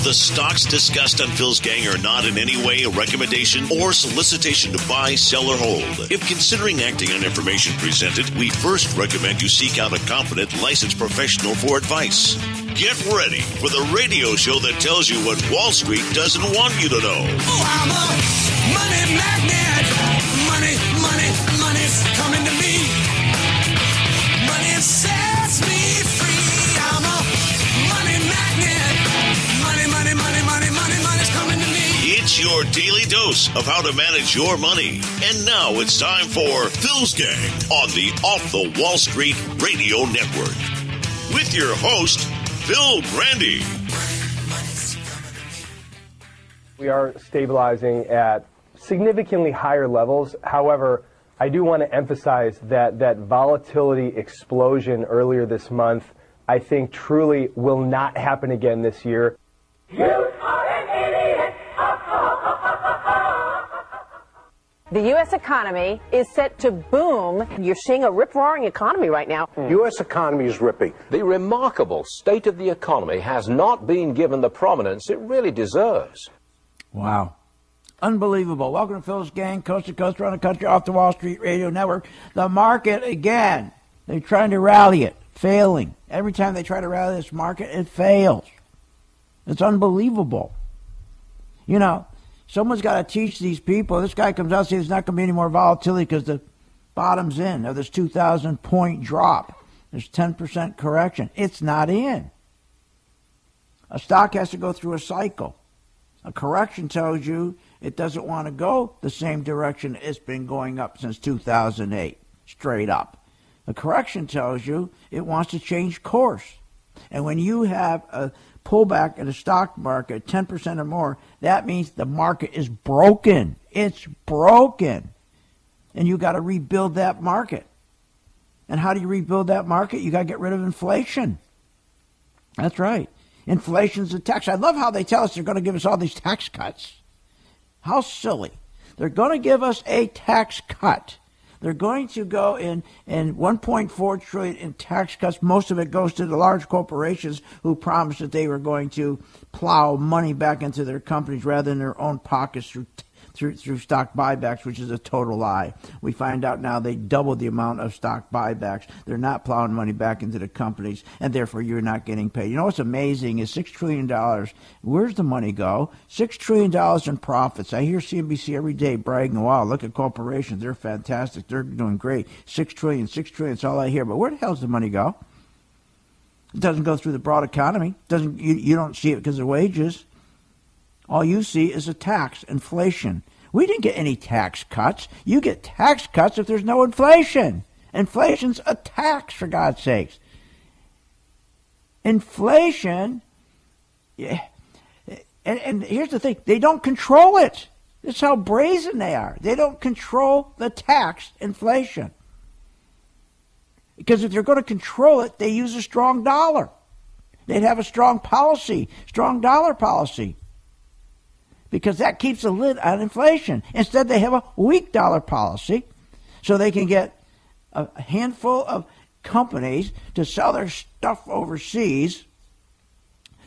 The stocks discussed on Phil's Gang are not in any way a recommendation or solicitation to buy, sell, or hold. If considering acting on information presented, we first recommend you seek out a competent, licensed professional for advice. Get ready for the radio show that tells you what Wall Street doesn't want you to know. Oh, I'm a money magnet. Money, money, money's coming to me. Money sets me free. I'm a money magnet. Money, money, money, money, money, money's coming to me. It's your daily dose of how to manage your money. And now it's time for Phil's Gang on the Off the Wall Street Radio Network. With your host, Phil Grandy. We are stabilizing at significantly higher levels. However, I do want to emphasize that volatility explosion earlier this month, I think truly will not happen again this year. You are an idiot. The U.S. economy is set to boom. You're seeing a rip-roaring economy right now. U.S. economy is ripping. The remarkable state of the economy has not been given the prominence it really deserves. Wow. Unbelievable. Welcome to Phil's Gang, coast to coast around the country, off the Wall Street Radio Network. The market, again, they're trying to rally it, failing. Every time they try to rally this market, it fails. It's unbelievable. You know, someone's got to teach these people. This guy comes out and says there's not going to be any more volatility because the bottom's in of this 2,000-point drop. There's 10% correction. It's not in. A stock has to go through a cycle. A correction tells you it doesn't want to go the same direction it's been going up since 2008, straight up. A correction tells you it wants to change course. And when you have a pullback in the stock market, 10% or more, that means the market is broken. It's broken. And you got to rebuild that market. And how do you rebuild that market? You got to get rid of inflation. That's right. Inflation's a tax. I love how they tell us they're going to give us all these tax cuts. How silly. They're going to give us a tax cut. They're going to go in 1.4 trillion in tax cuts. Most of it goes to the large corporations who promised that they were going to plow money back into their companies rather than their own pockets through stock buybacks, which is a total lie. We find out now they doubled the amount of stock buybacks. They're not plowing money back into the companies, and therefore you're not getting paid. You know what's amazing is $6 trillion. Where's the money go? $6 trillion in profits. I hear CNBC every day bragging, wow, look at corporations. They're fantastic. They're doing great. $6 trillion. It's all I hear. But where the hell does the money go? It doesn't go through the broad economy. You don't see it because of wages. All you see is a tax, inflation. We didn't get any tax cuts. You get tax cuts if there's no inflation. Inflation's a tax, for God's sakes. Inflation, yeah. And here's the thing, they don't control it. That's how brazen they are. They don't control the tax, inflation. Because if they're going to control it, they use a strong dollar. They'd have a strong policy, strong dollar policy. Because that keeps a lid on inflation. Instead, they have a weak dollar policy so they can get a handful of companies to sell their stuff overseas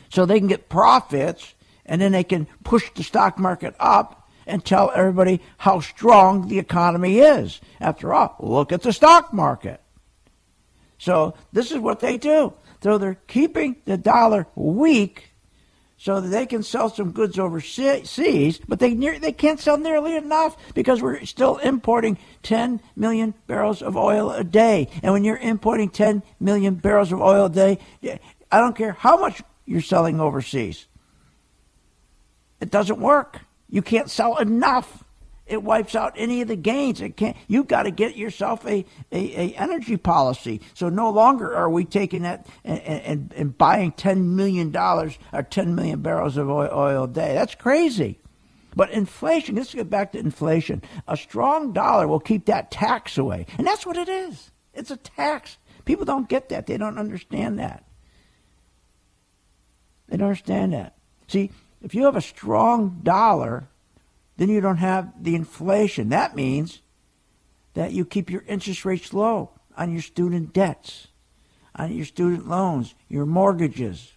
so they can get profits, and then they can push the stock market up and tell everybody how strong the economy is. After all, look at the stock market. So this is what they do. So they're keeping the dollar weak so that they can sell some goods overseas, but they can't sell nearly enough because we're still importing 10 million barrels of oil a day. And when you're importing 10 million barrels of oil a day, I don't care how much you're selling overseas. It doesn't work. You can't sell enough. It wipes out any of the gains. It can't. You've got to get yourself a energy policy. So no longer are we taking that and buying $10 million or 10 million barrels of oil a day. That's crazy. But inflation, let's get back to inflation. A strong dollar will keep that tax away. And that's what it is. It's a tax. People don't get that. They don't understand that. They don't understand that. See, if you have a strong dollar, then you don't have the inflation. That means that you keep your interest rates low on your student debts, on your student loans, your mortgages.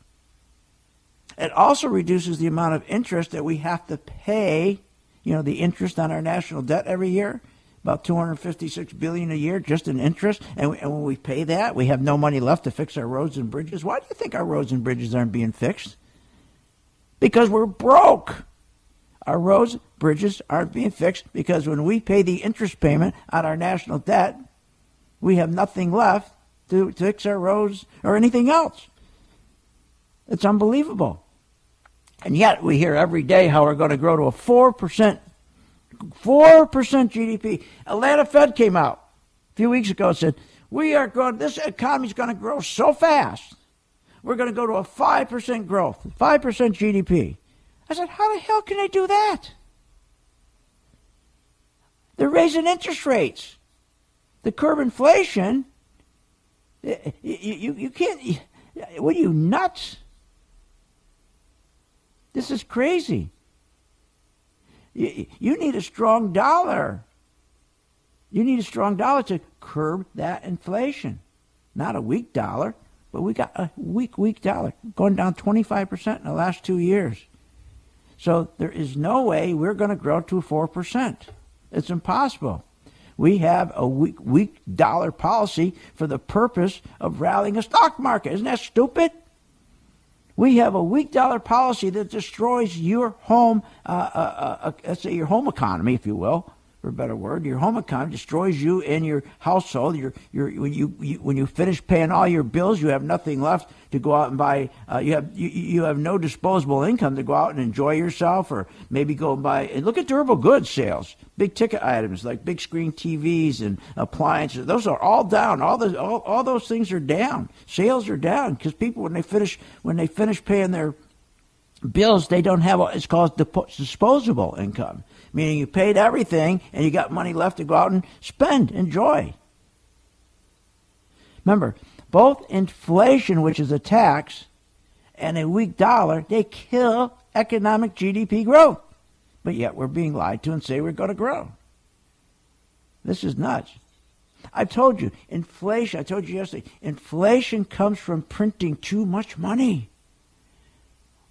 It also reduces the amount of interest that we have to pay, the interest on our national debt every year, about $256 billion a year just in interest. And when we pay that, we have no money left to fix our roads and bridges. Why do you think our roads and bridges aren't being fixed? Because we're broke. Our roads, bridges aren't being fixed because when we pay the interest payment on our national debt, we have nothing left to fix our roads or anything else. It's unbelievable. And yet we hear every day how we're going to grow to a 4% GDP. Atlanta Fed came out a few weeks ago and said, this economy is going to grow so fast. We're going to go to a 5% growth, 5% GDP. I said, how the hell can they do that? They're raising interest rates. The curb inflation, you can't, what are you, nuts? This is crazy. You need a strong dollar. You need a strong dollar to curb that inflation. Not a weak dollar, but we got a weak dollar, going down 25% in the last 2 years. So there is no way we're going to grow to 4%. It's impossible. We have a weak dollar policy for the purpose of rallying a stock market. Isn't that stupid? We have a weak dollar policy that destroys your home, let's say your home economy, if you will, for a better word. Your home economy destroys you and your household. When you finish paying all your bills, you have nothing left to go out and buy. You have no disposable income to go out and enjoy yourself, or maybe go and buy. And look at durable goods sales, big ticket items like big screen TVs and appliances. Those are all down. All those things are down. Sales are down because people, when they finish paying their bills, they don't have it's called disposable income. Meaning you paid everything and you got money left to go out and spend, enjoy. Remember, both inflation, which is a tax, and a weak dollar, they kill economic GDP growth. But yet we're being lied to and say we're going to grow. This is nuts. I told you yesterday, inflation comes from printing too much money.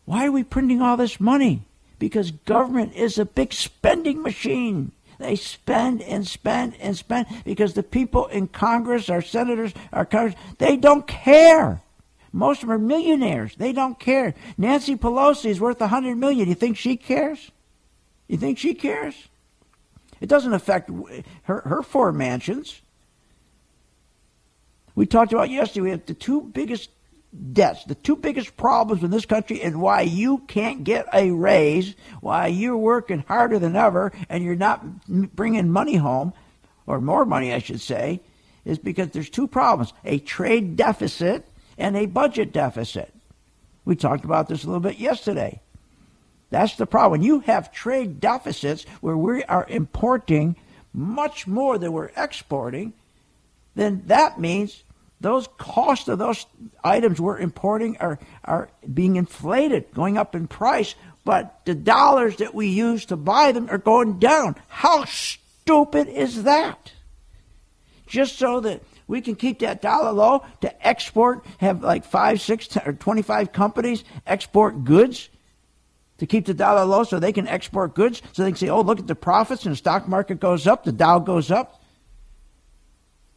Why are we printing all this money? Because government is a big spending machine. They spend and spend and spend because the people in Congress, our senators, our Congress, they don't care. Most of them are millionaires. They don't care. Nancy Pelosi is worth $100 million. You think she cares? You think she cares? It doesn't affect her 4 mansions. We talked about yesterday, we have the 2 biggest debts, the 2 biggest problems in this country, and why you can't get a raise, why you're working harder than ever and you're not bringing money home, or more money I should say, is because there's 2 problems, a trade deficit and a budget deficit. We talked about this a little bit yesterday. That's the problem. When you have trade deficits where we are importing much more than we're exporting, then that means those costs of those items we're importing are being inflated, going up in price, but the dollars that we use to buy them are going down. How stupid is that? Just so that we can keep that dollar low to export, have like 5, 6, 10, or 25 companies export goods to keep the dollar low so they can export goods, so they can say, oh, look at the profits, and the stock market goes up, the Dow goes up.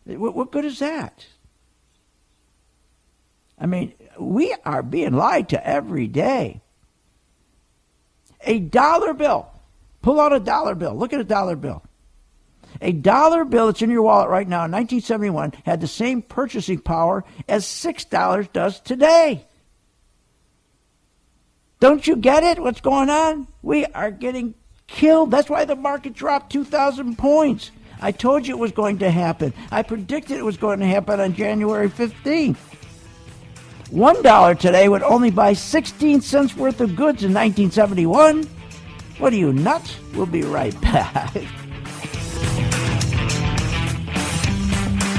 What good is that? I mean, we are being lied to every day. A dollar bill. Pull out a dollar bill. Look at a dollar bill. A dollar bill that's in your wallet right now in 1971 had the same purchasing power as $6 does today. Don't you get it? What's going on? We are getting killed. That's why the market dropped 2,000 points. I told you it was going to happen. I predicted it was going to happen on January 15th. $1 today would only buy 16 cents worth of goods in 1971. What are you, nuts? We'll be right back.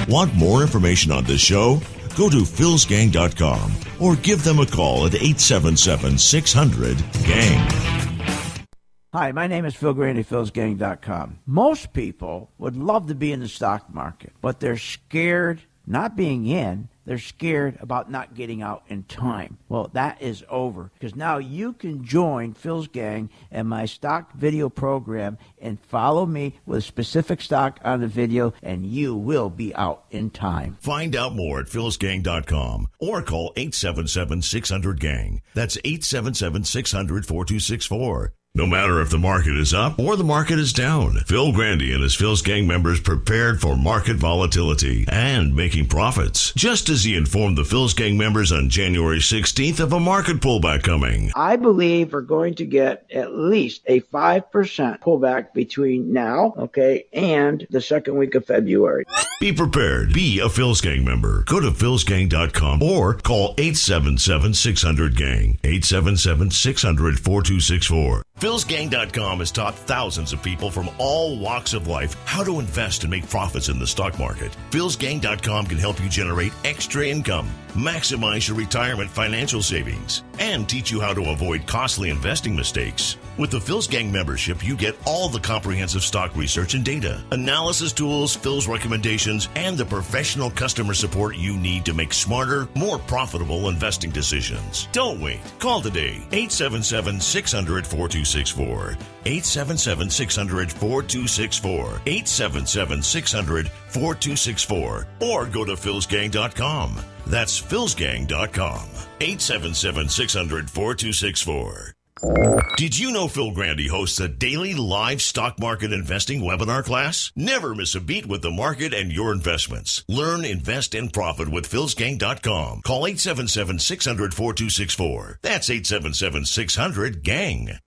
Want more information on this show? Go to philsgang.com or give them a call at 877-600-GANG. Hi, my name is Phil Grandy, philsgang.com. Most people would love to be in the stock market, but they're scared, not being in, They're scared about not getting out in time. Well, that is over, because now you can join Phil's gang and my stock video program and follow me with a specific stock on the video, and you will be out in time. Find out more at philsgang.com or call 877-600-GANG. That's 877-600-4264. No matter if the market is up or the market is down, Phil Grandy and his Phil's Gang members prepared for market volatility and making profits, just as he informed the Phil's Gang members on January 16th of a market pullback coming. I believe we're going to get at least a 5% pullback between now, and the second week of February. Be prepared. Be a Phil's Gang member. Go to philsgang.com or call 877-600-GANG, 877-600-4264. philsgang.com has taught thousands of people from all walks of life how to invest and make profits in the stock market. philsgang.com can help you generate extra income, maximize your retirement financial savings, and teach you how to avoid costly investing mistakes. With the Phil's Gang membership, you get all the comprehensive stock research and data, analysis tools, Phil's recommendations, and the professional customer support you need to make smarter, more profitable investing decisions. Don't wait. Call today, 877-600-4264. 877-600-4264. 877-600-4264. Or go to philsgang.com. That's philsgang.com. 877-600-4264. Did you know Phil Grandy hosts a daily live stock market investing webinar class? Never miss a beat with the market and your investments. Learn, invest, and profit with philsgang.com. Call 877-600-4264. That's 877-600-GANG.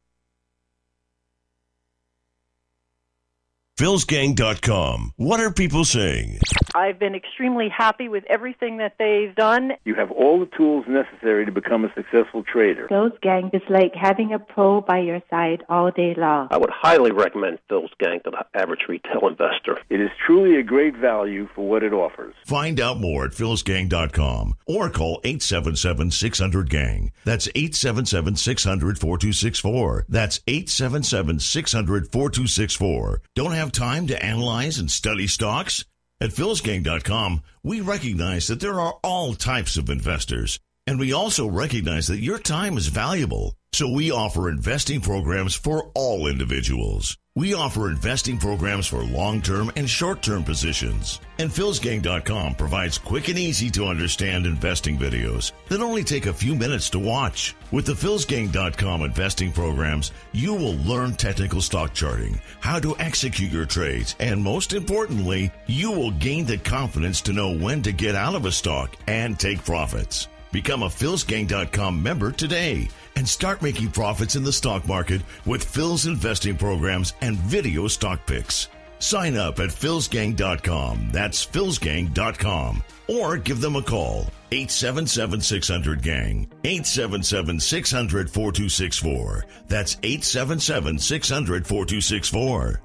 philsgang.com. What are people saying? I've been extremely happy with everything that they've done. You have all the tools necessary to become a successful trader. Phil's Gang is like having a pro by your side all day long. I would highly recommend Phil's Gang to the average retail investor. It is truly a great value for what it offers. Find out more at philsgang.com or call 877-600-GANG. That's 877-600-4264. That's 877-600-4264. Don't have time to analyze and study stocks? At philsgang.com, we recognize that there are all types of investors, and we also recognize that your time is valuable. So we offer investing programs for all individuals. We offer investing programs for long-term and short-term positions. And philsgang.com provides quick and easy to understand investing videos that only take a few minutes to watch. With the philsgang.com investing programs, you will learn technical stock charting, how to execute your trades, and most importantly, you will gain the confidence to know when to get out of a stock and take profits. Become a philsgang.com member today and start making profits in the stock market with Phil's investing programs and video stock picks. Sign up at philsgang.com. That's philsgang.com. Or give them a call. 877-600-GANG. 877-600-4264. That's 877-600-4264.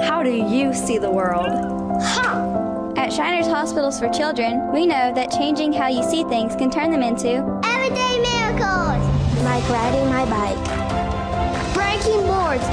How do you see the world? At Shiner's Hospitals for Children, we know that changing how you see things can turn them into Everyday miracles. like riding my bike, Breaking boards.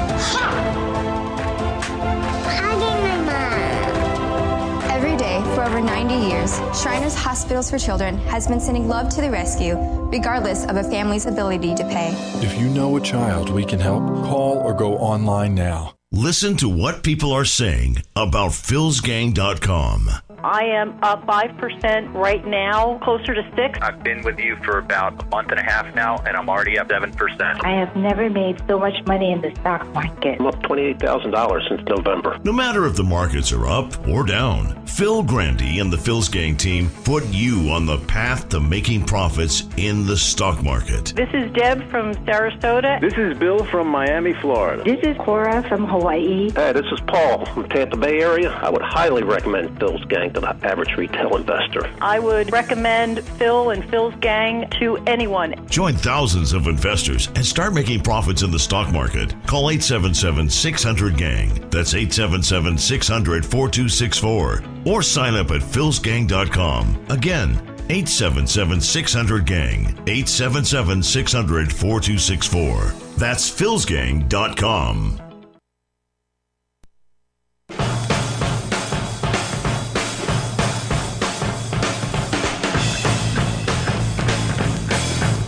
Hugging my mom. Every day for over 90 years, Shriners Hospitals for Children has been sending love to the rescue, regardless of a family's ability to pay. If you know a child we can help, call or go online now. Listen to what people are saying about philsgang.com. I am up 5% right now, closer to 6. I've been with you for about a month and a half now, and I'm already up 7%. I have never made so much money in the stock market. I'm up $28,000 since November. No matter if the markets are up or down, Phil Grandy and the Phil's Gang team put you on the path to making profits in the stock market. This is Deb from Sarasota. This is Bill from Miami, Florida. This is Cora from Hawaii. Hey, this is Paul from Tampa Bay area. I would highly recommend Phil's Gang to the average retail investor. I would recommend Phil and Phil's Gang to anyone. Join thousands of investors and start making profits in the stock market. Call 877-600-GANG. That's 877-600-4264. Or sign up at philsgang.com. Again, 877-600-GANG. 877-600-4264. That's philsgang.com.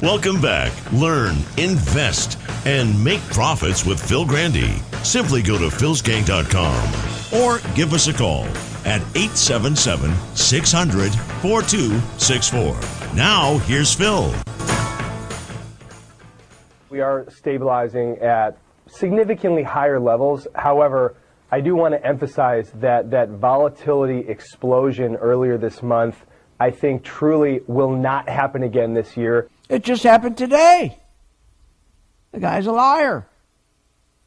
Welcome back. Learn, invest, and make profits with Phil Grandy. Simply go to philsgang.com or give us a call at 877-600-4264. Now, here's Phil. We are stabilizing at significantly higher levels. However, I do want to emphasize that volatility explosion earlier this month, I think, truly will not happen again this year. It just happened today. The guy's a liar.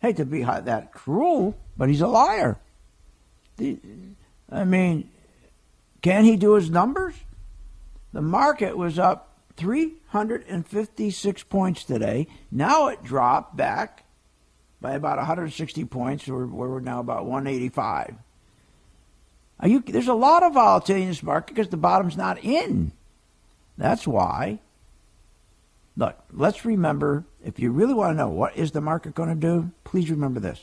Hate to be that cruel, but he's a liar. I mean, can he do his numbers? The market was up 356 points today. Now it dropped back by about 160 points. We're now about 185. There's a lot of volatility in this market because the bottom's not in. That's why. Look, let's remember, if you really want to know what is the market going to do, please remember this.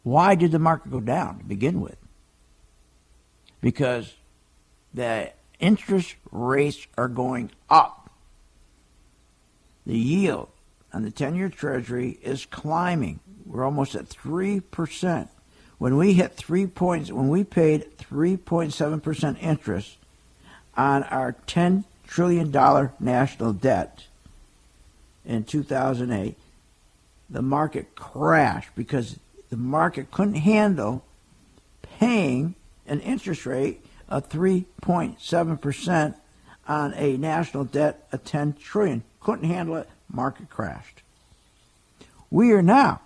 Why did the market go down to begin with? Because the interest rates are going up. The yield on the 10-year Treasury is climbing. We're almost at 3%. When we hit 3 points, when we paid 3.7% interest on our $10 trillion national debt in 2008, the market crashed because the market couldn't handle paying an interest rate of 3.7% on a national debt of $10 trillion. Couldn't handle it. Market crashed. We are now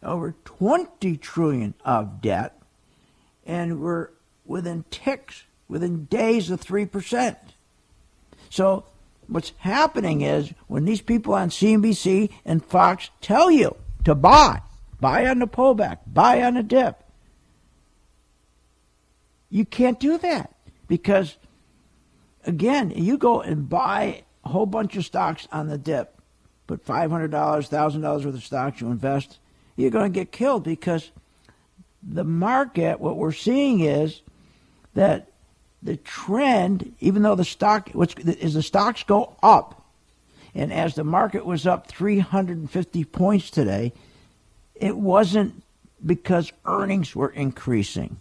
over $20 trillion of debt, and we're within days of 3%. So what's happening is when these people on CNBC and Fox tell you to buy on the pullback, buy on the dip, you can't do that because, again, you go and buy a whole bunch of stocks on the dip, put $500, $1,000 worth of stocks, you invest, you're going to get killed because the market, what we're seeing is that the trend, even though the stocks go up, and as the market was up 350 points today, it wasn't because earnings were increasing.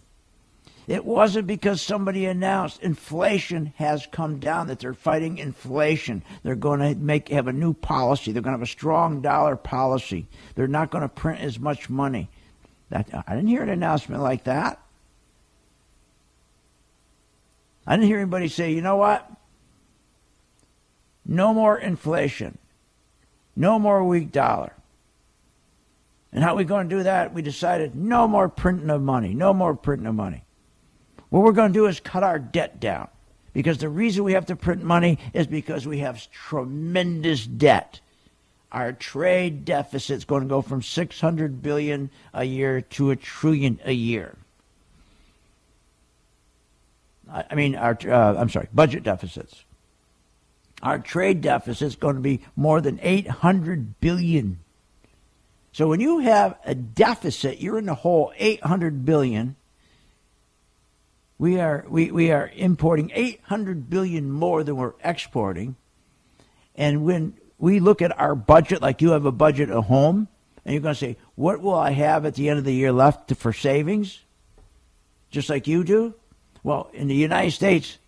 It wasn't because somebody announced inflation has come down, that they're fighting inflation. They're going to have a new policy. They're going to have a strong dollar policy. They're not going to print as much money. I didn't hear an announcement like that. I didn't hear anybody say, you know what? No more inflation. No more weak dollar. And how are we going to do that? We decided no more printing of money. No more printing of money. What we're going to do is cut our debt down. Because the reason we have to print money is because we have tremendous debt. Our trade deficit is going to go from $600 billion a year to $1 trillion a year. Budget deficits. Our trade deficit is going to be more than $800 billion. So when you have a deficit, you're in the hole $800 billion. We are importing $800 billion more than we're exporting. And when we look at our budget, like you have a budget at home, and you're going to say, what will I have at the end of the year left for savings? Just like you do? Well, in the United States,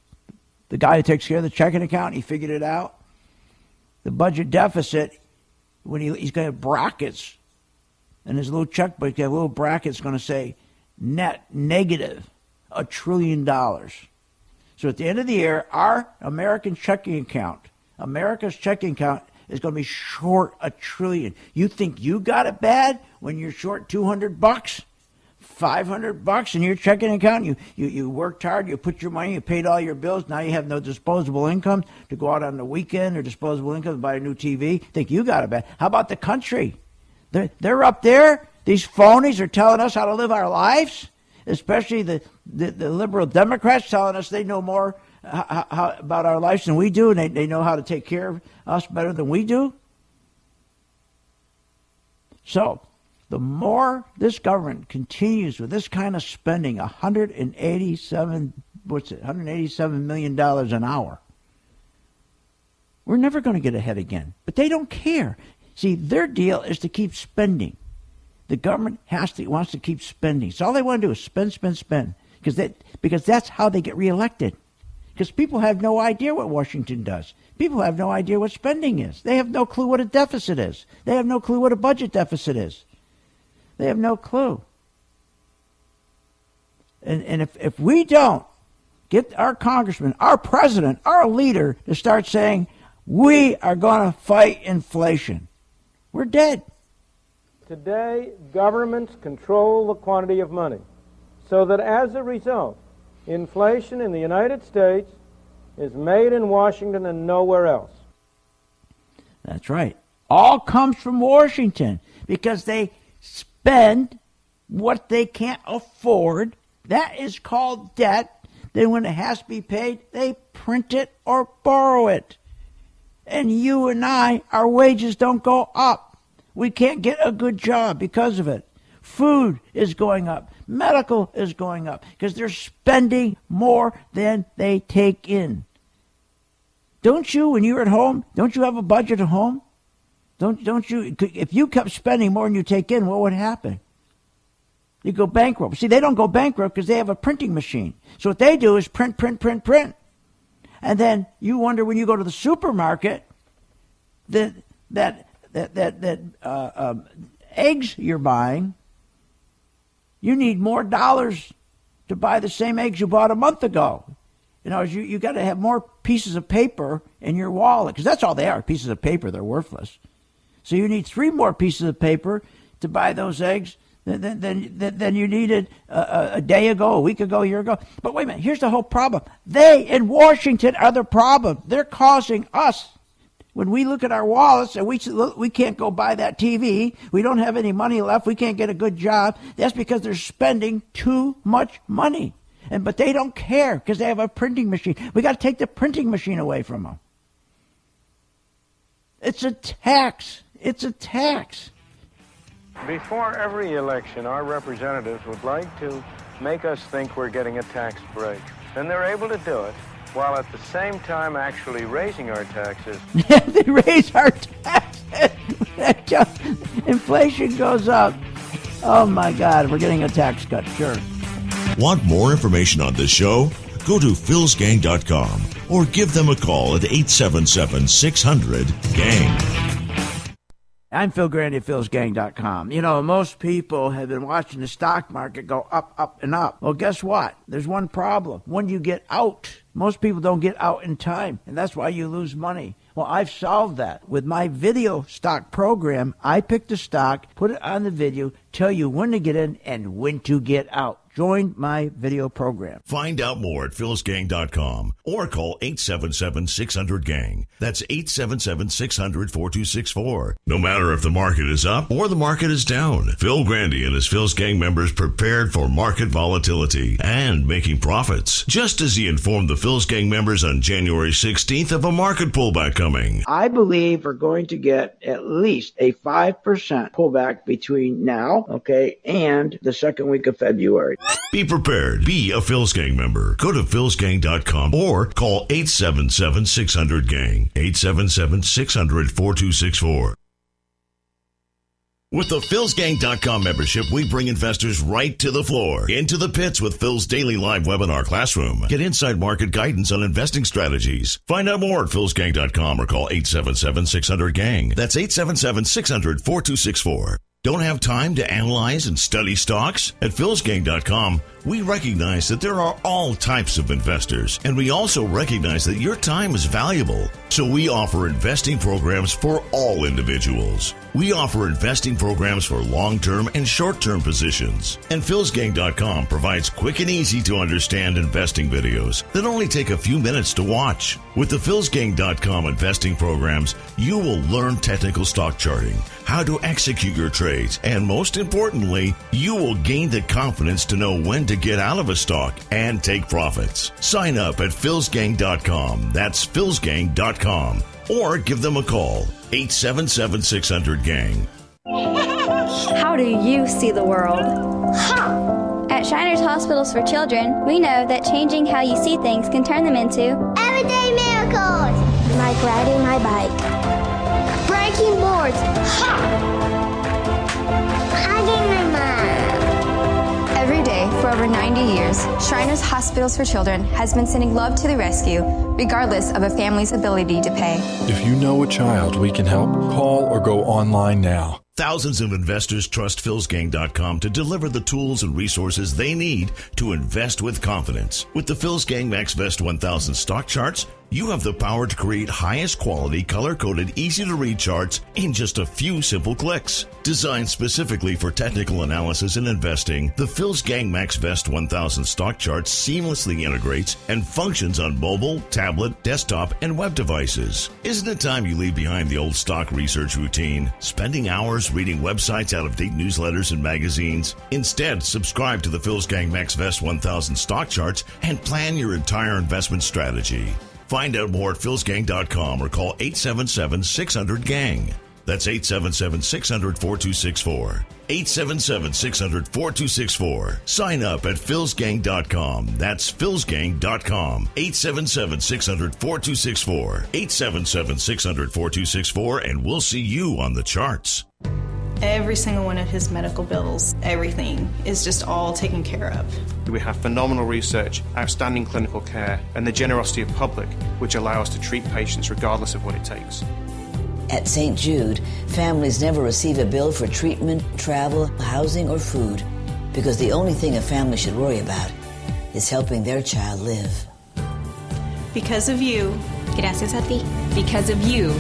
the guy who takes care of the checking account, he figured it out. The budget deficit, when he's going to have brackets, and his little checkbook, he has little brackets going to say net negative $1 trillion. So at the end of the year, our America's checking account is going to be short $1 trillion. You think you got it bad when you're short $200, $500 in your checking account? You worked hard, you put your money, you paid all your bills. Now you have no disposable income to go out on the weekend or disposable income to buy a new TV. Think you got it bad. How about the country? They're up there. These phonies are telling us how to live our lives, especially the liberal Democrats telling us they know more how about our lives than we do, and they know how to take care of us better than we do. So the more this government continues with this kind of spending, $187 million an hour, We're never going to get ahead again. But they don't care. See, their deal is to keep spending. The government wants to keep spending. So all they want to do is spend, spend, spend. Because that's how they get reelected. Because people have no idea what Washington does. People have no idea what spending is. They have no clue what a deficit is. They have no clue what a budget deficit is. They have no clue. And if we don't get our congressman, our president, our leader to start saying, we are going to fight inflation, we're dead. Today, governments control the quantity of money, so that as a result, inflation in the United States is made in Washington and nowhere else. That's right. All comes from Washington because they spend what they can't afford. That is called debt. Then when it has to be paid, they print it or borrow it. And you and I, our wages don't go up. We can't get a good job because of it. Food is going up. Medical is going up because they're spending more than they take in. Don't you, when you're at home, don't you have a budget at home? Don't you? If you kept spending more than you take in, what would happen? You go bankrupt. See, they don't go bankrupt because they have a printing machine. So what they do is print. And then you wonder when you go to the supermarket that eggs you're buying, you need more dollars to buy the same eggs you bought a month ago. You know, you got to have more pieces of paper in your wallet, because that's all they are, pieces of paper. They're worthless. So you need 3 more pieces of paper to buy those eggs than you needed a day ago, a week ago, a year ago. But wait a minute, here's the whole problem. They in Washington are the problem. They're causing us. When we look at our wallets and we can't go buy that TV, we don't have any money left, we can't get a good job, that's because they're spending too much money. But they don't care because they have a printing machine. We got to take the printing machine away from them. It's a tax. It's a tax. Before every election, our representatives would like to make us think we're getting a tax break. And they're able to do it while at the same time actually raising our taxes. They raise our taxes. Inflation goes up. Oh, my God, we're getting a tax cut, sure. Want more information on this show? Go to philsgang.com or give them a call at 877-600-GANG. I'm Phil Grandy at philsgang.com. You know, most people have been watching the stock market go up, up, and up. Well, guess what? There's one problem. When you get out, most people don't get out in time, and that's why you lose money. Well, I've solved that. With my video stock program, I pick the stock, put it on the video, tell you when to get in and when to get out. Join my video program. Find out more at philsgang.com or call 877-600-GANG. That's 877-600-4264. No matter if the market is up or the market is down, Phil Grandy and his Phil's Gang members prepared for market volatility and making profits, just as he informed the Phil's Gang members on January 16th of a market pullback coming. I believe we're going to get at least a 5% pullback between now, and the second week of February. Be prepared. Be a Phil's Gang member. Go to philsgang.com or call 877-600-GANG. 877-600-4264. With the philsgang.com membership, we bring investors right to the floor, into the pits with Phil's daily live webinar classroom. Get inside market guidance on investing strategies. Find out more at philsgang.com or call 877-600-GANG. That's 877-600-4264. Don't have time to analyze and study stocks? At philsgang.com, we recognize that there are all types of investors, and we also recognize that your time is valuable. So we offer investing programs for all individuals. We offer investing programs for long-term and short-term positions. And philsgang.com provides quick and easy to understand investing videos that only take a few minutes to watch. With the philsgang.com investing programs, you will learn technical stock charting, how to execute your trades, and most importantly, you will gain the confidence to know when to get out of a stock and take profits. Sign up at philsgang.com. That's philsgang.com. Or give them a call, 877-600-GANG. How do you see the world? At Shriners Hospitals for Children, we know that changing how you see things can turn them into everyday miracles. My like riding my bike. Breaking boards. Ha! Hugging my mom. Every day for over 90 years, Shriners Hospitals for Children has been sending love to the rescue, regardless of a family's ability to pay. If you know a child we can help, call or go online now. Thousands of investors trust philsgang.com to deliver the tools and resources they need to invest with confidence. With the Phil's Gang Max Vest 1000 stock charts, you have the power to create highest quality, color-coded, easy-to-read charts in just a few simple clicks. Designed specifically for technical analysis and investing, the Phil's Gang Max Vest 1000 stock charts seamlessly integrates and functions on mobile, tablet, desktop, and web devices. Isn't it time you leave behind the old stock research routine, spending hours reading websites, out-of-date newsletters, and magazines? Instead, subscribe to the Phil's Gang Max Vest 1000 stock charts and plan your entire investment strategy. Find out more at philsgang.com or call 877-600-GANG. That's 877-600-4264. 877-600-4264. Sign up at philsgang.com. That's philsgang.com. 877-600-4264. 877-600-4264, and we'll see you on the charts. Every single one of his medical bills, everything is just all taken care of. We have phenomenal research, outstanding clinical care, and the generosity of public, which allow us to treat patients regardless of what it takes. At St. Jude, families never receive a bill for treatment, travel, housing, or food, because the only thing a family should worry about is helping their child live. Because of you. Gracias a ti. Because of you.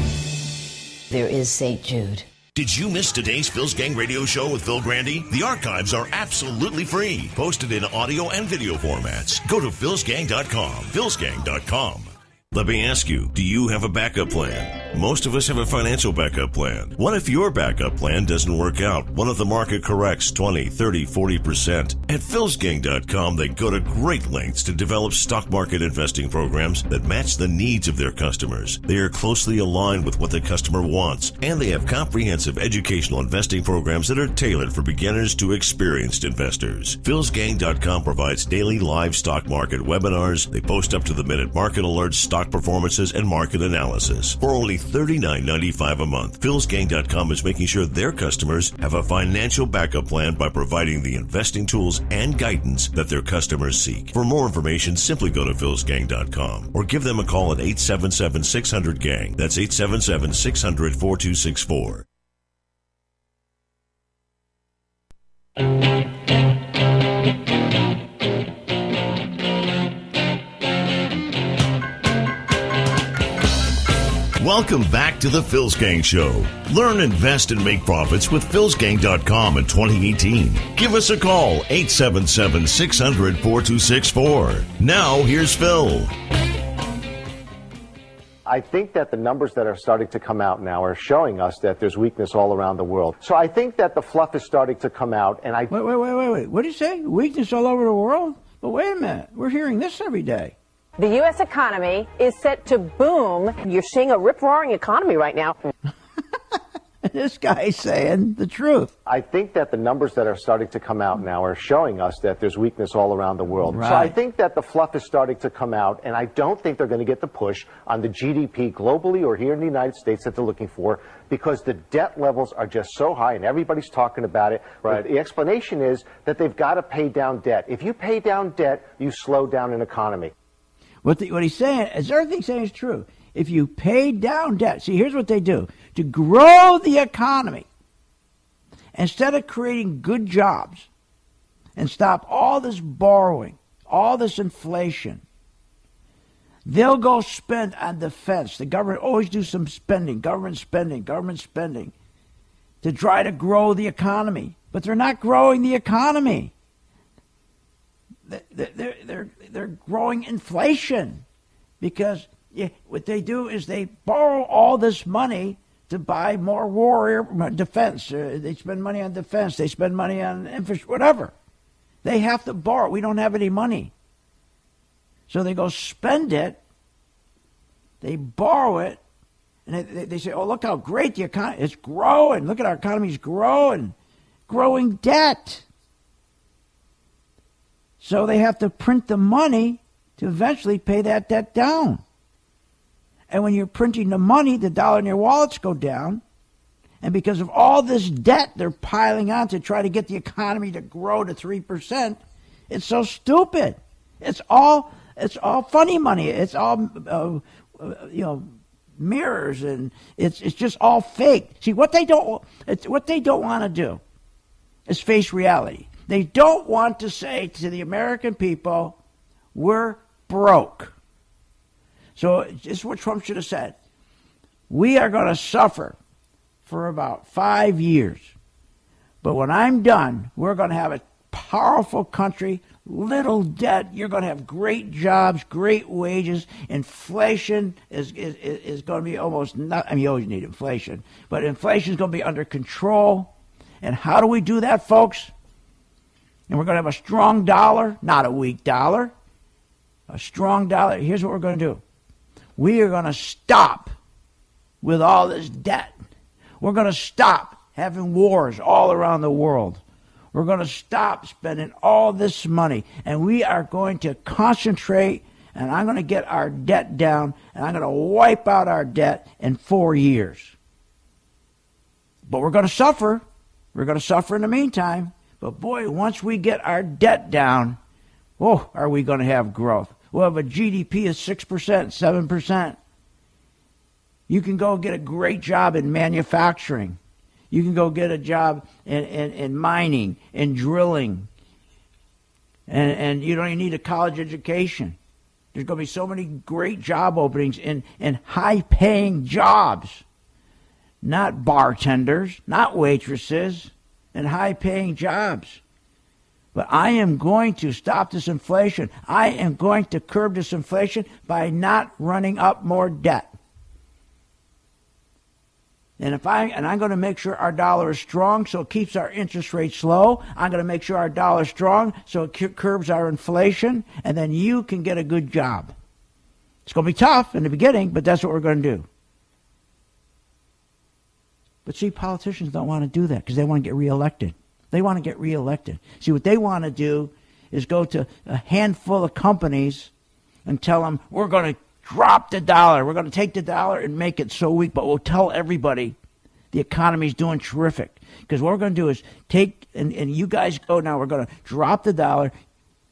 There is St. Jude. Did you miss today's Phil's Gang radio show with Phil Grandy? The archives are absolutely free, posted in audio and video formats. Go to philsgang.com, philsgang.com. Let me ask you, do you have a backup plan? Most of us have a financial backup plan. What if your backup plan doesn't work out? What if the market corrects 20, 30, 40%? At philsgang.com, they go to great lengths to develop stock market investing programs that match the needs of their customers. They are closely aligned with what the customer wants, and they have comprehensive educational investing programs that are tailored for beginners to experienced investors. philsgang.com provides daily live stock market webinars. They post up-to-the-minute market alerts, stock performances, and market analysis. For only $39.95 a month, philsgang.com is making sure their customers have a financial backup plan by providing the investing tools and guidance that their customers seek. For more information, simply go to philsgang.com or give them a call at 877-600-GANG. That's 877-600-4264. Welcome back to the Phil's Gang Show. Learn, invest, and make profits with philsgang.com in 2018. Give us a call, 877-600-4264. Now, here's Phil. I think that the numbers that are starting to come out now are showing us that there's weakness all around the world. So I think that the fluff is starting to come out, and Wait. What did you say? Weakness all over the world? But wait a minute. We're hearing this every day. The U.S. economy is set to boom. You're seeing a rip-roaring economy right now. This guy's saying the truth. I think that the numbers that are starting to come out now are showing us that there's weakness all around the world. Right. So I think that the fluff is starting to come out, and I don't think they're going to get the push on the GDP globally or here in the United States that they're looking for, because the debt levels are just so high, and everybody's talking about it. Right. The explanation is that they've got to pay down debt. If you pay down debt, you slow down an economy. What he's saying, as everything he's saying is true. If you pay down debt, see, here's what they do. To grow the economy, instead of creating good jobs and stop all this borrowing, all this inflation, they'll go spend on defense. The government always do some spending, government spending, to try to grow the economy. But they're not growing the economy. They're growing inflation, because what they do is they borrow all this money to buy more warrior defense. They spend money on defense. They spend money on infrastructure, whatever. They have to borrow. We don't have any money. So they go spend it. They borrow it. And they say, oh, look how great the economy is growing. Look at our economy's growing debt. So they have to print the money to eventually pay that debt down. And when you're printing the money, the dollar in your wallets go down. And because of all this debt they're piling on to try to get the economy to grow to 3%, it's so stupid. It's all funny money. It's all mirrors, and it's just all fake. See, what they don't want to do is face reality. They don't want to say to the American people, we're broke. So this is what Trump should have said. We are going to suffer for about 5 years. But when I'm done, we're going to have a powerful country, little debt. You're going to have great jobs, great wages. Inflation is going to be almost not. I mean, you always need inflation, but inflation is going to be under control. And how do we do that, folks? And we're going to have a strong dollar, not a weak dollar. A strong dollar. Here's what we're going to do. We are going to stop with all this debt. We're going to stop having wars all around the world. We're going to stop spending all this money. And we are going to concentrate, and I'm going to get our debt down, and I'm going to wipe out our debt in 4 years. But we're going to suffer. We're going to suffer in the meantime. But boy, once we get our debt down, are we going to have growth. We'll have a GDP of 6%, 7%. You can go get a great job in manufacturing. You can go get a job in mining, in drilling. And you don't even need a college education. There's going to be so many great job openings in high-paying jobs. Not bartenders, not waitresses, and high-paying jobs. But I am going to stop this inflation. I am going to curb this inflation by not running up more debt. And I'm going to make sure our dollar is strong so it keeps our interest rates low. I'm going to make sure our dollar is strong so it curbs our inflation, and then you can get a good job. It's going to be tough in the beginning, but that's what we're going to do. But see, politicians don't want to do that because they want to get reelected. They want to get reelected. See, what they want to do is go to a handful of companies and tell them, we're going to drop the dollar. We're going to take the dollar and make it so weak, but we'll tell everybody the economy's doing terrific. Because what we're going to do is take, and you guys go now, we're going to drop the dollar.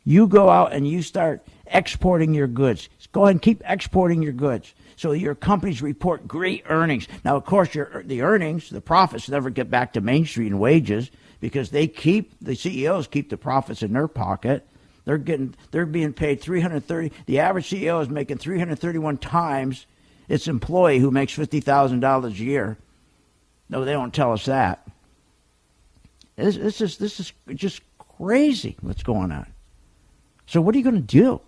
You go out and you start exporting your goods. Go ahead and keep exporting your goods. So your companies report great earnings. Now, of course, the earnings, the profits never get back to Main Street in wages because the CEOs keep the profits in their pocket. They're being paid $330. The average CEO is making 331 times its employee who makes $50,000 a year. No, they don't tell us that. This is just crazy what's going on. So what are you going to do?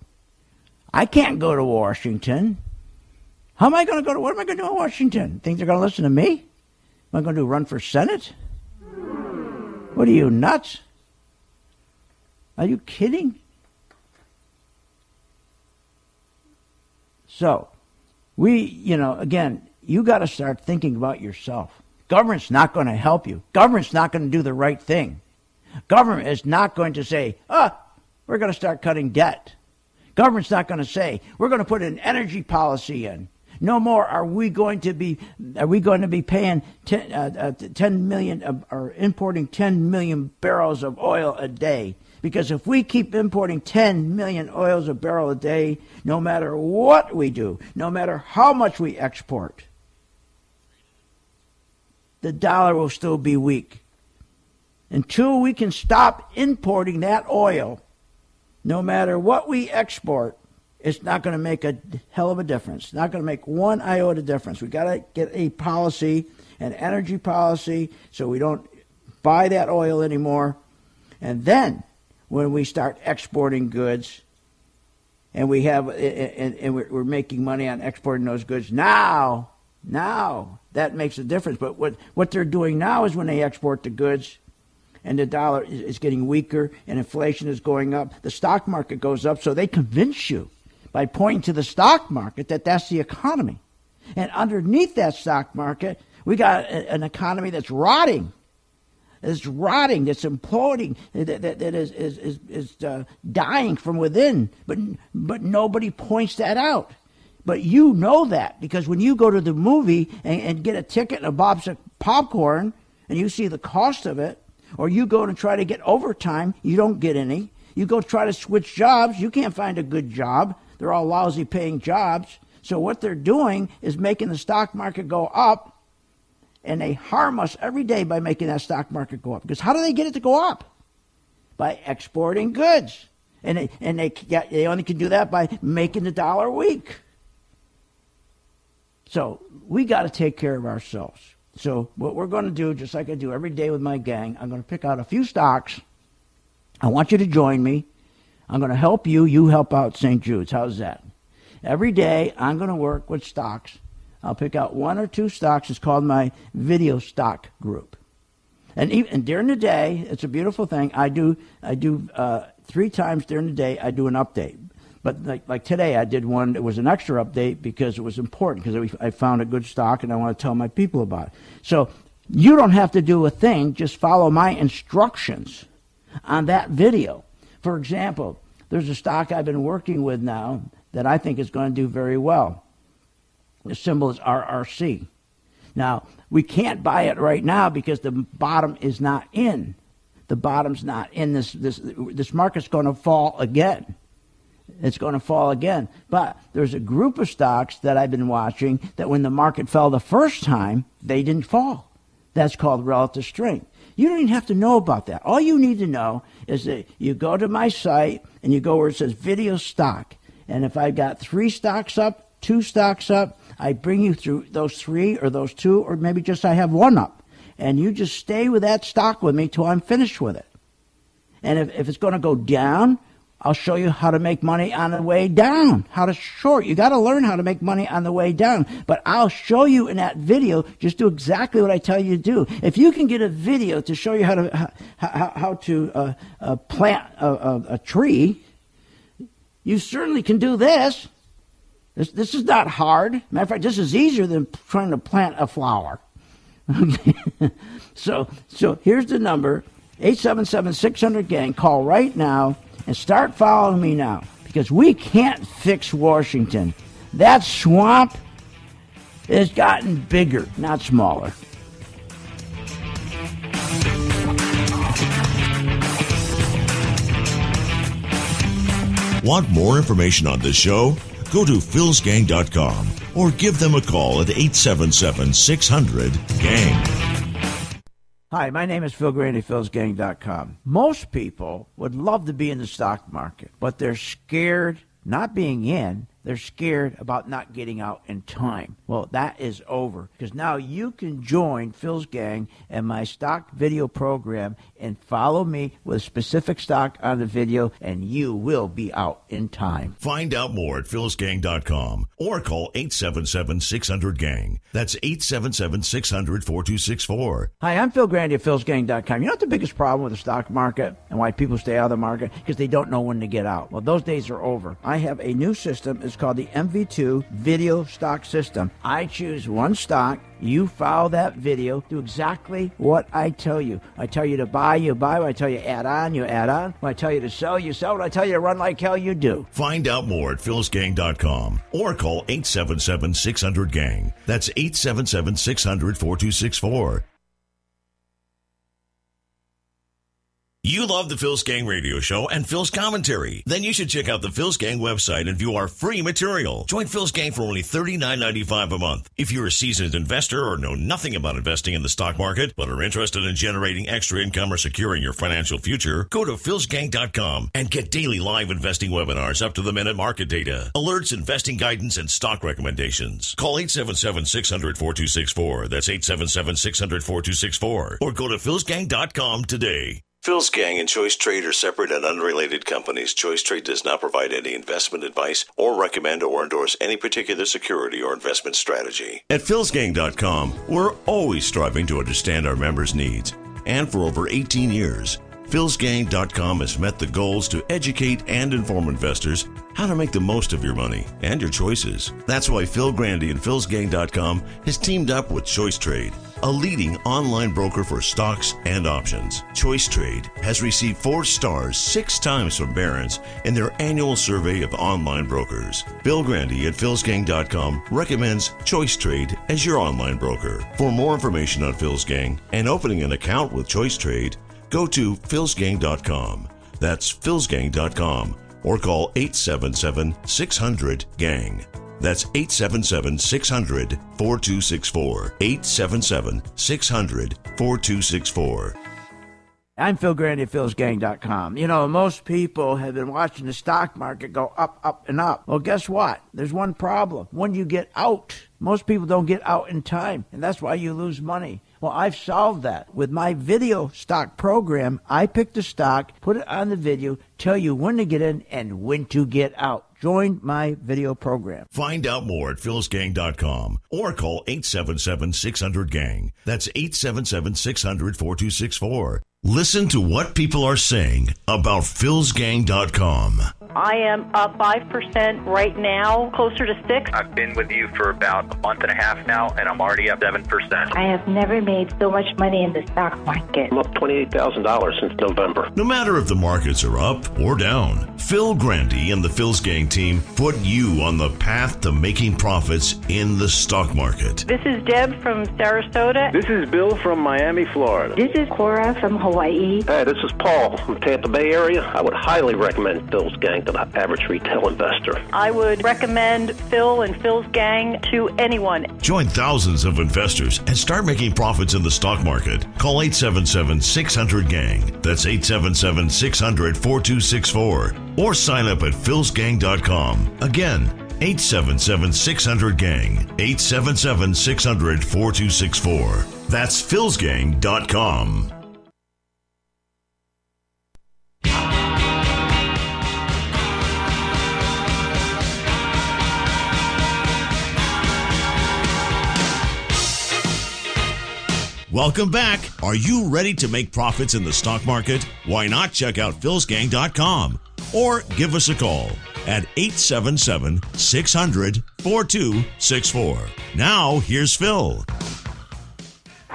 I can't go to Washington. How am I going to go to? What am I going to do in Washington? Think they're going to listen to me? Am I going to run for Senate? What are you, nuts? Are you kidding? So, again, you got to start thinking about yourself. Government's not going to help you. Government's not going to do the right thing. Government is not going to say, we're going to start cutting debt. Government's not going to say, we're going to put an energy policy in. No more are we going to be paying 10 million or importing 10 million barrels of oil a day. Because if we keep importing 10 million oils a barrel a day, no matter what we do, no matter how much we export, the dollar will still be weak. Until we can stop importing that oil, no matter what we export, it's not going to make a hell of a difference. It's not going to make one iota difference. We've got to get a policy, an energy policy, so we don't buy that oil anymore. And then when we start exporting goods and we're making money on exporting those goods, now that makes a difference. But what they're doing now is when they export the goods and the dollar is getting weaker and inflation is going up, the stock market goes up, so they convince you by pointing to the stock market that that's the economy. And underneath that stock market, we got an economy that's rotting. It's rotting, that's imploding, that is dying from within. But nobody points that out. But you know that because when you go to the movie and get a ticket and a box of popcorn and you see the cost of it, or you go to try to get overtime, you don't get any. You go try to switch jobs, you can't find a good job. They're all lousy paying jobs. So what they're doing is making the stock market go up, and they harm us every day by making that stock market go up. Because how do they get it to go up? By exporting goods. And they only can do that by making the dollar weak. So we got to take care of ourselves. So what we're going to do, just like I do every day with my gang, I'm going to pick out a few stocks. I want you to join me. I'm going to help you. You help out St. Jude's. How's that? Every day I'm going to work with stocks. I'll pick out one or two stocks. It's called my video stock group. And during the day, it's a beautiful thing. I do 3 times during the day. I do an update. But like today, I did one. It was an extra update because it was important because I found a good stock and I want to tell my people about it. So you don't have to do a thing. Just follow my instructions on that video. For example, there's a stock I've been working with now that I think is going to do very well. The symbol is RRC. Now, we can't buy it right now because the bottom is not in. The bottom's not in. This market's going to fall again. It's going to fall again. But there's a group of stocks that I've been watching that when the market fell the first time, they didn't fall. That's called relative strength. You don't even have to know about that. All you need to know is that you go to my site and you go where it says video stock. And if I've got 3 stocks up, 2 stocks up, I bring you through those 3 or those 2, or maybe just I have 1 up. And you just stay with that stock with me till I'm finished with it. And if it's going to go down, I'll show you how to make money on the way down, how to short. You got to learn how to make money on the way down. But I'll show you in that video, just do exactly what I tell you to do. If you can get a video to show you how to plant a tree, you certainly can do this. This is not hard. Matter of fact, this is easier than trying to plant a flower. So here's the number, 877-600-GANG. Call right now. And start following me now, because we can't fix Washington. That swamp has gotten bigger, not smaller. Want more information on this show? Go to philsgang.com or give them a call at 877-600-GANG. Hi, my name is Phil Grandy, philsgang.com. Most people would love to be in the stock market, but they're scared not being in. They're scared about not getting out in time. Well, that is over, because now you can join Phil's Gang and my stock video program and follow me with a specific stock on the video, and you will be out in time. Find out more at philsgang.com or call 877-600-GANG. That's 877-600-4264. Hi, I'm Phil Grandy at philsgang.com. You know what the biggest problem with the stock market and why people stay out of the market? Because they don't know when to get out. Well, those days are over. I have a new system. It's called the MV2 Video Stock System. I choose one stock. You follow that video. Do exactly what I tell you. I tell you to buy, you buy. When I tell you add on, you add on. When I tell you to sell, you sell. When I tell you to run like hell, you do. Find out more at philsgang.com or call 877-600-GANG. That's 877-600-4264. You love the Phil's Gang radio show and Phil's commentary? Then you should check out the Phil's Gang website and view our free material. Join Phil's Gang for only $39.95 a month. If you're a seasoned investor or know nothing about investing in the stock market, but are interested in generating extra income or securing your financial future, go to philsgang.com and get daily live investing webinars up to the minute market data, alerts, investing guidance, and stock recommendations. Call 877-600-4264. That's 877-600-4264. Or go to philsgang.com today. Phil's Gang and Choice Trade are separate and unrelated companies. Choice Trade does not provide any investment advice or recommend or endorse any particular security or investment strategy. At philsgang.com, we're always striving to understand our members' needs. And for over 18 years, Phil'sGang.com has met the goals to educate and inform investors how to make the most of your money and your choices. That's why Phil Grandy and Phil'sGang.com has teamed up with Choice Trade, a leading online broker for stocks and options. Choice Trade has received 4 stars 6 times from Barron's in their annual survey of online brokers. Phil Grandy at Phil'sGang.com recommends Choice Trade as your online broker. For more information on Phil's Gang and opening an account with Choice Trade, go to Phil'sGang.com. That's Phil'sGang.com or call 877-600-GANG. That's 877-600-4264. 877-600-4264. I'm Phil Grandy at Phil'sGang.com. You know, most people have been watching the stock market go up, up, and up. Well, guess what? There's one problem. When you get out, most people don't get out in time, and that's why you lose money. Well, I've solved that. With my video stock program, I pick the stock, put it on the video, tell you when to get in and when to get out. Join my video program. Find out more at philsgang.com or call 877-600-GANG. That's 877-600-4264. Listen to what people are saying about philsgang.com. I am up 5% right now, closer to 6%. I've been with you for about a month and a half now, and I'm already up 7%. I have never made so much money in the stock market. I'm up $28,000 since November. No matter if the markets are up or down, Phil Grandy and the Phil's Gang team put you on the path to making profits in the stock market. This is Deb from Sarasota. This is Bill from Miami, Florida. This is Cora from Hawaii. Hey, this is Paul from Tampa Bay area. I would highly recommend Phil's Gang to the average retail investor. I would recommend Phil and Phil's Gang to anyone. Join thousands of investors and start making profits in the stock market. Call 877-600-GANG. That's 877-600-4264. Or sign up at philsgang.com. Again, 877-600-GANG. 877-600-4264. That's philsgang.com. Welcome back. Are you ready to make profits in the stock market? Why not check out philsgang.com or give us a call at 877-600-4264. Now, here's Phil.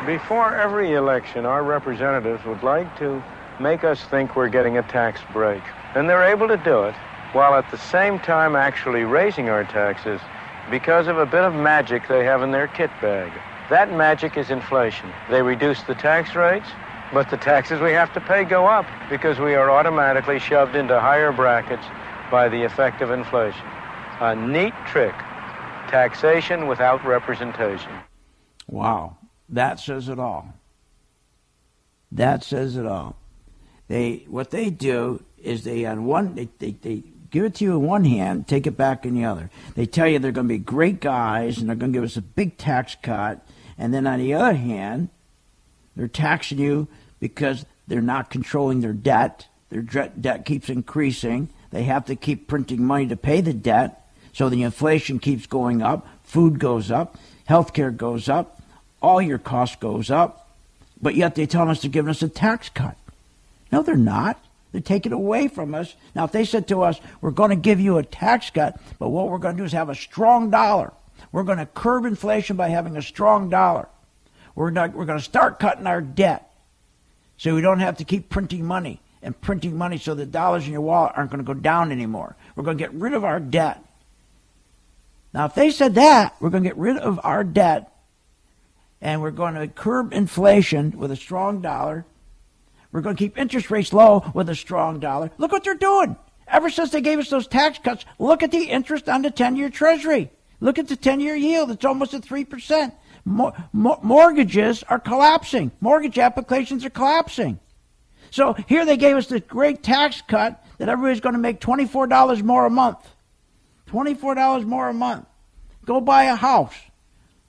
Before every election, our representatives would like to make us think we're getting a tax break. And they're able to do it while at the same time actually raising our taxes because of a bit of magic they have in their kit bag. That magic is inflation. They reduce the tax rates, but the taxes we have to pay go up because we are automatically shoved into higher brackets by the effect of inflation. A neat trick. Taxation without representation. Wow. That says it all. That says it all. What they do is they give it to you in one hand, take it back in the other. They tell you they're going to be great guys and they're going to give us a big tax cut. And then on the other hand, they're taxing you because they're not controlling their debt. Their debt keeps increasing. They have to keep printing money to pay the debt. So the inflation keeps going up. Food goes up. Healthcare goes up. All your costs goes up. But yet they tell us they're giving us a tax cut. No, they're not. They're taking it away from us. Now, if they said to us, we're going to give you a tax cut, but what we're going to do is have a strong dollar. We're going to curb inflation by having a strong dollar. We're going to start cutting our debt so we don't have to keep printing money and printing money so the dollars in your wallet aren't going to go down anymore. We're going to get rid of our debt. Now, if they said that, we're going to get rid of our debt and we're going to curb inflation with a strong dollar. We're going to keep interest rates low with a strong dollar. Look what they're doing. Ever since they gave us those tax cuts, look at the interest on the 10-year Treasury. Look at the 10-year yield. It's almost at 3%. Mortgages are collapsing. Mortgage applications are collapsing. So here they gave us the great tax cut that everybody's going to make $24 more a month. $24 more a month. Go buy a house.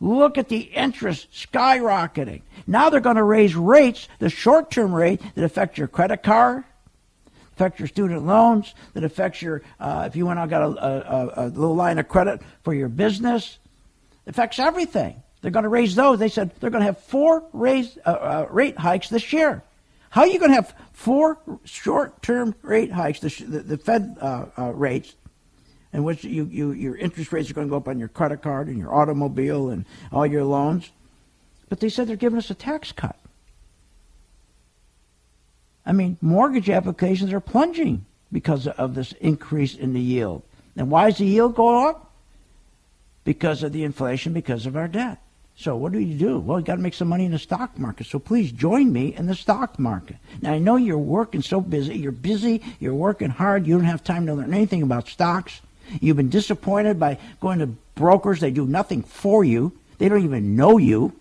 Look at the interest skyrocketing. Now they're going to raise rates, the short-term rate that affects your credit card, affects your student loans, that affects your, if you went out and got a little line of credit for your business, it affects everything. They're going to raise those. They said they're going to have 4 rate hikes this year. How are you going to have 4 short-term rate hikes, the Fed rates, in which your interest rates are going to go up on your credit card and your automobile and all your loans? But they said they're giving us a tax cut. I mean, mortgage applications are plunging because of this increase in the yield. And why is the yield going up? Because of the inflation, because of our debt. So what do you do? Well, you got to make some money in the stock market. So please join me in the stock market. Now, I know you're working so busy. You're busy. You're working hard. You don't have time to learn anything about stocks. You've been disappointed by going to brokers. They do nothing for you. They don't even know you.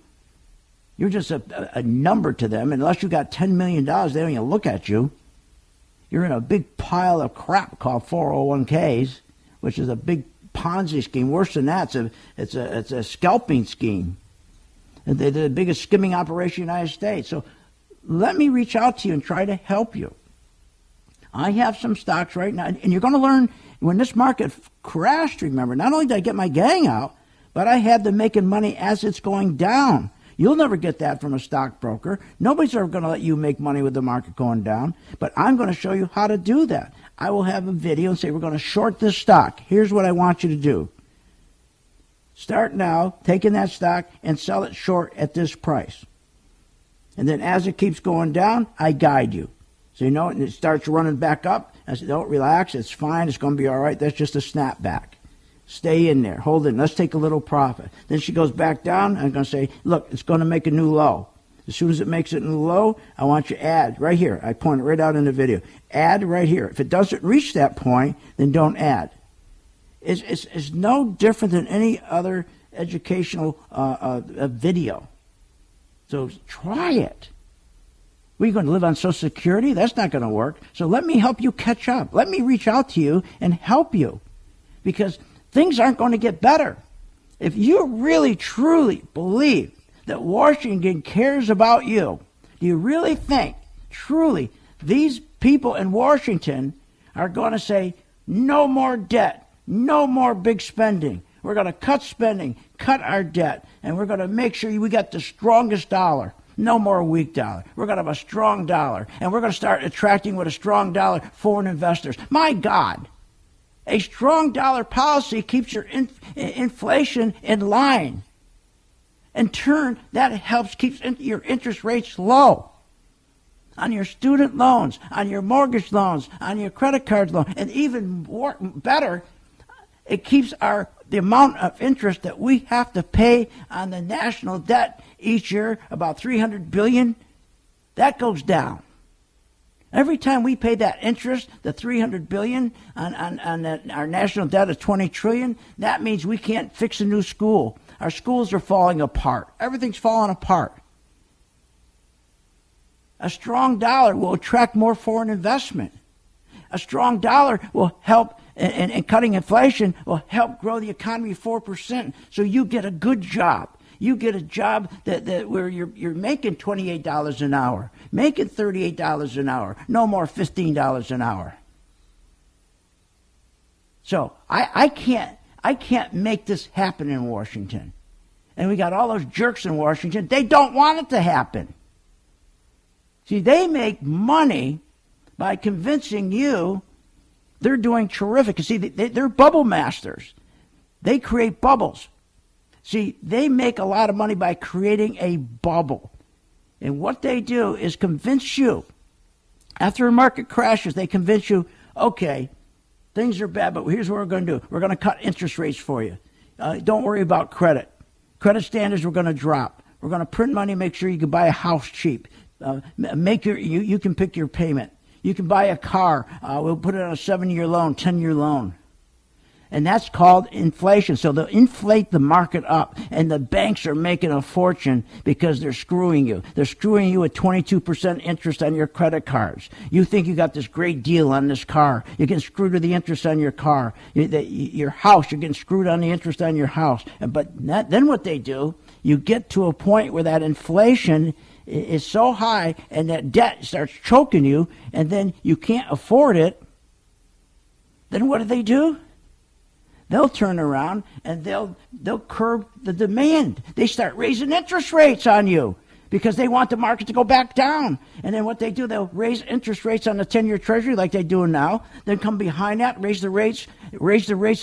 You're just a number to them. Unless you got $10 million, they don't even look at you. You're in a big pile of crap called 401ks, which is a big Ponzi scheme. Worse than that, it's a scalping scheme. They're the biggest skimming operation in the United States. So let me reach out to you and try to help you. I have some stocks right now, and you're going to learn when this market crashed. Remember, not only did I get my gang out, but I had them making money as it's going down. You'll never get that from a stockbroker. Nobody's ever going to let you make money with the market going down. But I'm going to show you how to do that. I will have a video and say, we're going to short this stock. Here's what I want you to do. Start now, taking that stock and sell it short at this price. And then as it keeps going down, I guide you. So you know, and it starts running back up. I say, don't relax. It's fine. It's going to be all right. That's just a snapback. Stay in there. Hold it. Let's take a little profit. Then she goes back down. I'm going to say, look, it's going to make a new low. As soon as it makes it a new low, I want you to add right here. I point it right out in the video. Add right here. If it doesn't reach that point, then don't add. It's no different than any other educational video. So try it. Are you going to live on Social Security? That's not going to work. So let me help you catch up. Let me reach out to you and help you. Because things aren't going to get better. If you really, truly believe that Washington cares about you, do you really think, truly, these people in Washington are going to say, no more debt, no more big spending. We're going to cut spending, cut our debt, and we're going to make sure we got the strongest dollar. No more weak dollar. We're going to have a strong dollar, and we're going to start attracting with a strong dollar foreign investors. My God. A strong dollar policy keeps your inflation in line. In turn, that helps keep your interest rates low. On your student loans, on your mortgage loans, on your credit card loan, and even more, better, it keeps the amount of interest that we have to pay on the national debt each year, about $300 billion, that goes down. Every time we pay that interest, the $300 billion on our national debt of $20 trillion, that means we can't fix a new school. Our schools are falling apart. Everything's falling apart. A strong dollar will attract more foreign investment. A strong dollar will help, and cutting inflation will help grow the economy 4%. So you get a good job. You get a job that where you're making $28 an hour, making $38 an hour, no more $15 an hour. So I can't make this happen in Washington. And we got all those jerks in Washington. They don't want it to happen. See, they make money by convincing you they're doing terrific. See, they're bubble masters. They create bubbles. See, they make a lot of money by creating a bubble. And what they do is convince you, after a market crashes, they convince you, okay, things are bad, but here's what we're going to do. We're going to cut interest rates for you. Don't worry about credit. Credit standards we're going to drop. We're going to print money, make sure you can buy a house cheap. You can pick your payment. You can buy a car. We'll put it on a 7-year loan, 10-year loan. And that's called inflation. So they'll inflate the market up, and the banks are making a fortune because they're screwing you. They're screwing you with 22% interest on your credit cards. You think you got this great deal on this car. You're getting screwed with the interest on your car. Your house, you're getting screwed on the interest on your house. But then what they do, you get to a point where that inflation is so high and that debt starts choking you, and then you can't afford it. Then what do? They'll turn around and they'll curb the demand. They start raising interest rates on you because they want the market to go back down. And then what they do, they'll raise interest rates on the 10-year Treasury like they do now, then come behind that, raise the rates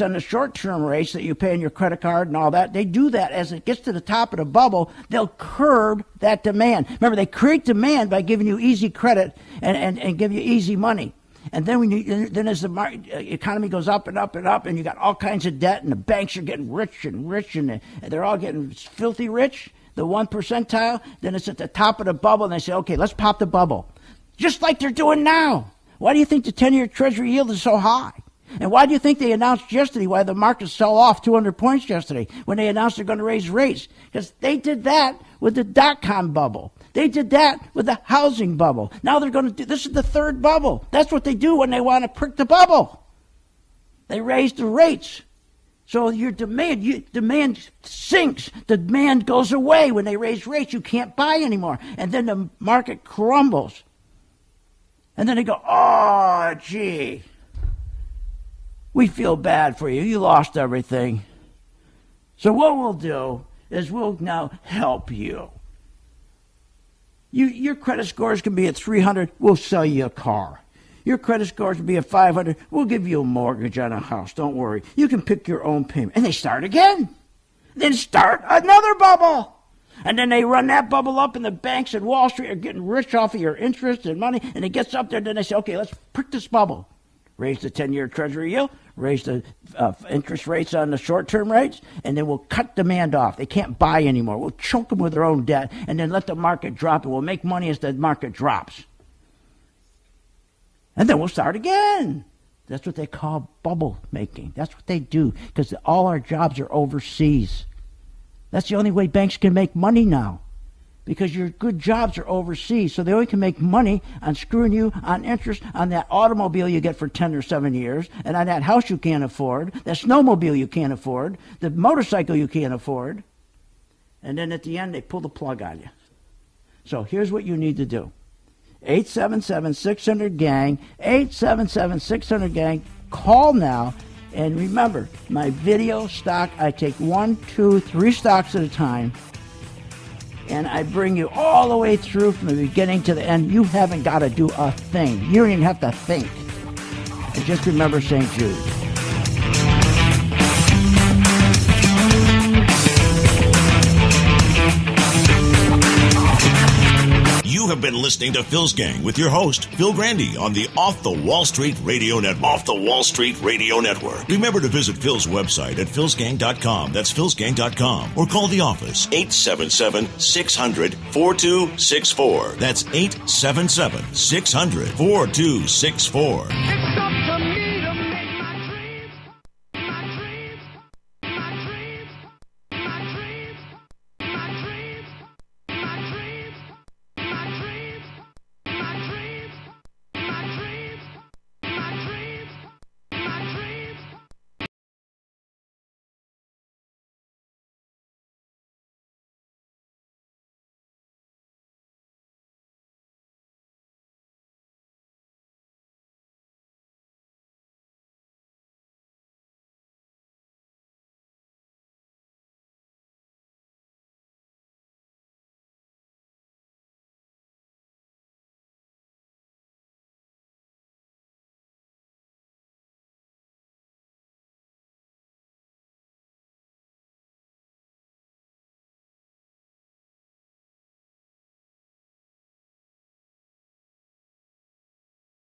on the short-term rates that you pay on your credit card and all that. They do that. As it gets to the top of the bubble, they'll curb that demand. Remember, they create demand by giving you easy credit and give you easy money. And then as the economy goes up and up and up, and you got all kinds of debt, and the banks are getting rich and rich, and they're all getting filthy rich, the 1 percentile, then it's at the top of the bubble, and they say, okay, let's pop the bubble. Just like they're doing now. Why do you think the 10-year Treasury yield is so high? And why do you think they announced yesterday why the markets sell off 200 points yesterday when they announced they're going to raise rates? Because they did that with the dot-com bubble. They did that with the housing bubble. Now they're going to do, this is the third bubble. That's what they do when they want to prick the bubble. They raise the rates. So your demand sinks. The demand goes away. When they raise rates, you can't buy anymore. And then the market crumbles. And then they go, oh, gee, we feel bad for you. You lost everything. So what we'll do is we'll now help you. Your credit scores can be at 300. We'll sell you a car. Your credit scores can be at 500. We'll give you a mortgage on a house. Don't worry. You can pick your own payment. And they start again. Then start another bubble. And then they run that bubble up, and the banks and Wall Street are getting rich off of your interest and money. And it gets up there, then they say, okay, let's prick this bubble. Raise the 10-year Treasury yield, raise the interest rates on the short-term rates, and then we'll cut demand off. They can't buy anymore. We'll choke them with their own debt, and then let the market drop, and we'll make money as the market drops. And then we'll start again. That's what they call bubble making. That's what they do, because all our jobs are overseas. That's the only way banks can make money now, because your good jobs are overseas. So they only can make money on screwing you on interest on that automobile you get for 10 or 7 years, and on that house you can't afford, that snowmobile you can't afford, the motorcycle you can't afford. And then at the end, they pull the plug on you. So here's what you need to do. 877-600-GANG, 877-600-GANG. Call now. And remember, my video stock, I take 1, 2, 3 stocks at a time, and I bring you all the way through from the beginning to the end. You haven't got to do a thing. You don't even have to think. And just remember St. Jude. You have been listening to Phil's Gang with your host, Phil Grandy, on the Off the Wall Street Radio Network. Off the Wall Street Radio Network. Remember to visit Phil's website at philsgang.com. That's philsgang.com. Or call the office, 877-600-4264. That's 877-600-4264.